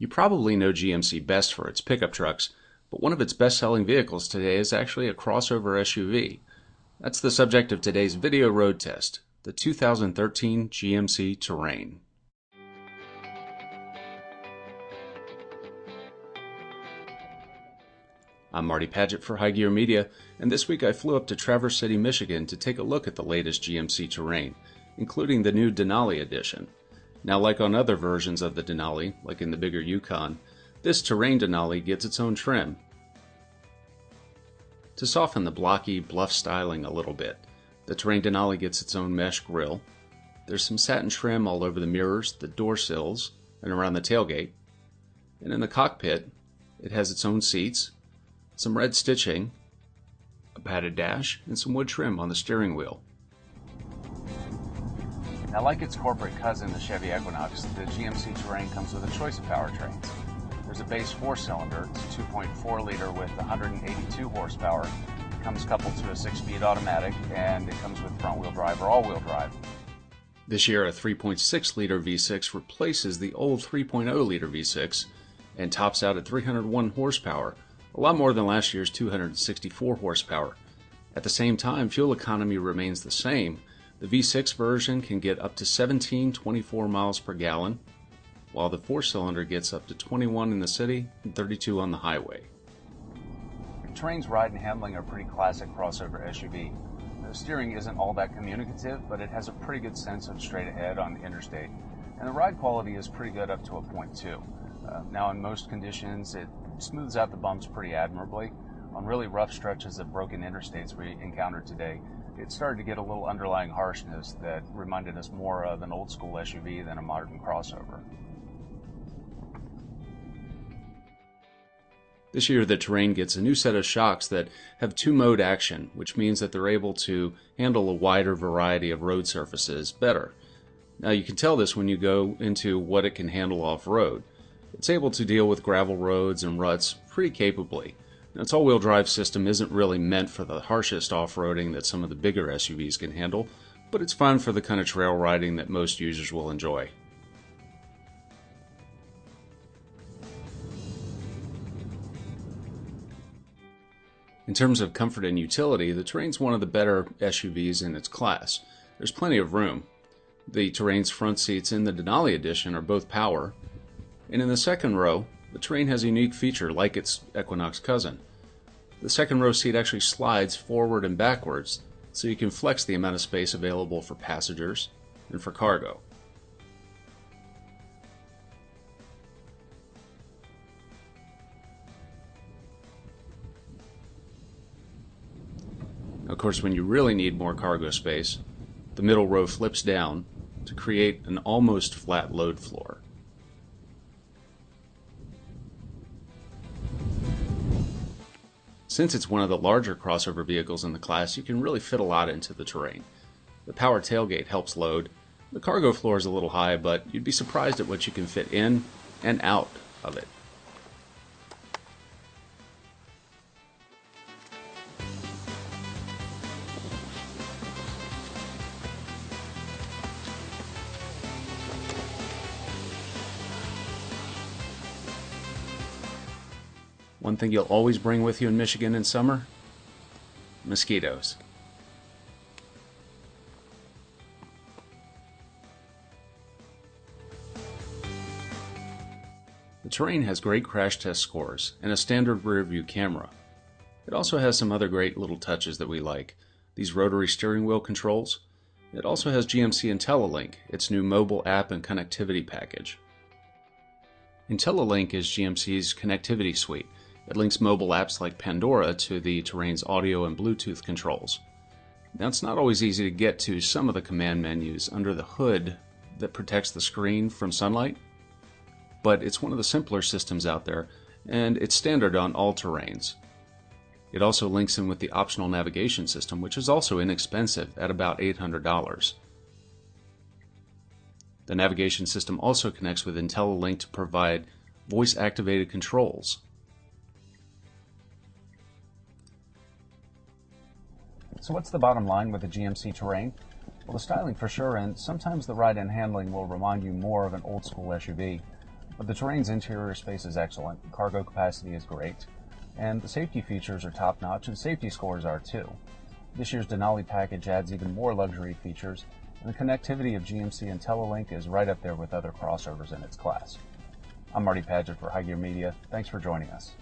You probably know GMC best for its pickup trucks, but one of its best-selling vehicles today is actually a crossover SUV. That's the subject of today's video road test, the 2013 GMC Terrain. I'm Marty Padgett for High Gear Media, and this week I flew up to Traverse City, Michigan to take a look at the latest GMC Terrain, including the new Denali edition. Now, like on other versions of the Denali, like in the bigger Yukon, this Terrain Denali gets its own trim to soften the blocky, bluff styling a little bit. The Terrain Denali gets its own mesh grille. There's some satin trim all over the mirrors, the door sills, and around the tailgate. And in the cockpit, it has its own seats, some red stitching, a padded dash, and some wood trim on the steering wheel. Now, like its corporate cousin, the Chevy Equinox, the GMC Terrain comes with a choice of powertrains. There's a base 4-cylinder, it's 2.4 liter with 182 horsepower. It comes coupled to a 6-speed automatic, and it comes with front-wheel drive or all-wheel drive. This year, a 3.6 liter V6 replaces the old 3.0 liter V6 and tops out at 301 horsepower, a lot more than last year's 264 horsepower. At the same time, fuel economy remains the same. The V6 version can get up to 17.24 miles per gallon, while the 4-cylinder gets up to 21 in the city and 32 on the highway. Terrain's ride and handling are pretty classic crossover SUV. The steering isn't all that communicative, but it has a pretty good sense of straight ahead on the interstate, and the ride quality is pretty good up to a point too. Now, in most conditions, it smooths out the bumps pretty admirably. On really rough stretches of broken interstates we encountered today, it started to get a little underlying harshness that reminded us more of an old school SUV than a modern crossover. This year, the Terrain gets a new set of shocks that have 2-mode action, which means that they're able to handle a wider variety of road surfaces better. Now, you can tell this when you go into what it can handle off-road. It's able to deal with gravel roads and ruts pretty capably. Now, its all-wheel drive system isn't really meant for the harshest off-roading that some of the bigger SUVs can handle, but it's fun for the kind of trail riding that most users will enjoy. In terms of comfort and utility, the Terrain's one of the better SUVs in its class. There's plenty of room. The Terrain's front seats in the Denali edition are both power, and in the second row, the Terrain has a unique feature like its Equinox cousin. The second row seat actually slides forward and backwards, so you can flex the amount of space available for passengers and for cargo. Of course, when you really need more cargo space, the middle row flips down to create an almost flat load floor. Since it's one of the larger crossover vehicles in the class, you can really fit a lot into the Terrain. The power tailgate helps load. The cargo floor is a little high, but you'd be surprised at what you can fit in and out of it. One thing you'll always bring with you in Michigan in summer? Mosquitoes. The Terrain has great crash test scores and a standard rear view camera. It also has some other great little touches that we like. These rotary steering wheel controls. It also has GMC IntelliLink, its new mobile app and connectivity package. IntelliLink is GMC's connectivity suite. It links mobile apps like Pandora to the Terrain's audio and Bluetooth controls. Now, it's not always easy to get to some of the command menus under the hood that protects the screen from sunlight, but it's one of the simpler systems out there, and it's standard on all Terrains. It also links in with the optional navigation system, which is also inexpensive at about $800. The navigation system also connects with IntelliLink to provide voice-activated controls. So what's the bottom line with the GMC Terrain? Well, the styling for sure, and sometimes the ride and handling will remind you more of an old school SUV. But the Terrain's interior space is excellent, cargo capacity is great, and the safety features are top-notch, and safety scores are too. This year's Denali package adds even more luxury features, and the connectivity of GMC and Telelink is right up there with other crossovers in its class. I'm Marty Padgett for High Gear Media. Thanks for joining us.